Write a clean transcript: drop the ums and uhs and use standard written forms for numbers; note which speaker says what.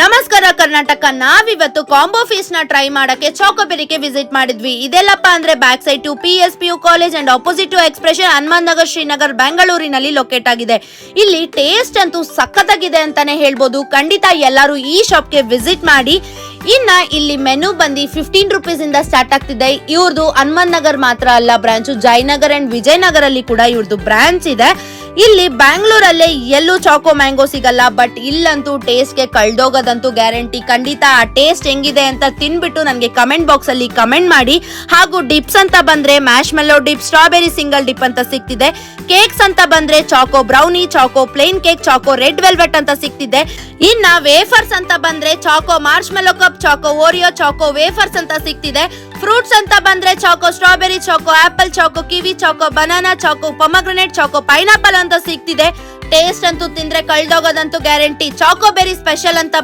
Speaker 1: ನಮಸ್ಕಾರ ಕರ್ನಾಟಕ. ನಾವಿವತ್ತು combo fees ನ ಟ್ರೈ ಮಾಡಕ್ಕೆ ಚಾಕೋಬೆರಿಗೆ ವಿಸಿಟ್ ಮಾಡಿದ್ವಿ. ಇದೆಲ್ಲಪ್ಪ ಅಂದ್ರೆ back side to PSPU college and opposite to expression Hanuman Nagar Srinagar ಬೆಂಗಳೂರಿನಲ್ಲಿ ಲೊಕೇಟ್ ಆಗಿದೆ. ಇಲ್ಲಿ ಟೇಸ್ಟ್ ಅಂತೂ ಸಖತ್ತಾಗಿದೆ ಅಂತಾನೆ ಹೇಳ್ಬೋದು. ಖಂಡಿತ ಎಲ್ಲರೂ ಈ ಶಾಪ್ಗೆ ವಿಸಿಟ್ ಮಾಡಿ. ಇನ್ನ ಇಲ್ಲಿ ಮೆನು ಬಂದು 15 ರೂಪೀಸ್ ಇಂದ ಸ್ಟಾರ್ಟ್ ಆಗ್ತಿದೆ. ಇವ್ರದ್ದು ಹನುಮಾನ್ ನಗರ್ ಮಾತ್ರ ಅಲ್ಲ, ಬ್ರಾಂಚು ಜಯನಗರ್ ಅಂಡ್ ವಿಜಯನಗರ್ ಅಲ್ಲಿ ಕೂಡ ಇವ್ರದ್ದು ಬ್ರಾಂಚ್ ಇದೆ. ಇಲ್ಲಿ ಬ್ಯಾಂಗ್ಳೂರಲ್ಲೇ ಎಲ್ಲೂ ಚಾಕೋ ಮ್ಯಾಂಗೋ ಸಿಗಲ್ಲ, ಬಟ್ ಇಲ್ಲಂತೂ ಟೇಸ್ಟ್ ಗೆ ಕಳ್ದೋಗೋದಂತೂ ಗ್ಯಾರಂಟಿ. ಖಂಡಿತ ಆ ಟೇಸ್ಟ್ ಹೆಂಗಿದೆ ಅಂತ ತಿನ್ಬಿಟ್ಟು ನನಗೆ ಕಮೆಂಟ್ ಬಾಕ್ಸ್ ಅಲ್ಲಿ ಕಮೆಂಟ್ ಮಾಡಿ. ಹಾಗೂ ಡಿಪ್ಸ್ ಅಂತ ಬಂದ್ರೆ marshmallow dip, strawberry single dip ಅಂತ ಸಿಗ್ತಿದೆ. ಕೇಕ್ಸ್ ಅಂತ ಬಂದ್ರೆ choco brownie, choco plain cake, choco red velvet ಅಂತ ಸಿಗ್ತಿದೆ. ಇನ್ನ ವೇಫರ್ಸ್ ಅಂತ ಬಂದ್ರೆ choco marshmallow cup, choco Oreo, choco wafers ಅಂತ ಸಿಗ್ತಿದೆ. ಫ್ರೂಟ್ಸ್ ಅಂತ ಬಂದ್ರೆ choco strawberry, choco apple, choco kiwi, choco banana, choco pomegranate, choco pineapple ಅಂತ ಸಿಗ್ತಿದೆ. ಟೇಸ್ಟ್ ಅಂತೂ ತಿಂದ್ರೆ ಕಳ್ದೋಗೋದಂತೂ ಗ್ಯಾರಂಟಿ. ಚಾಕೋ ಬೆರಿ ಸ್ಪೆಷಲ್ ಅಂತ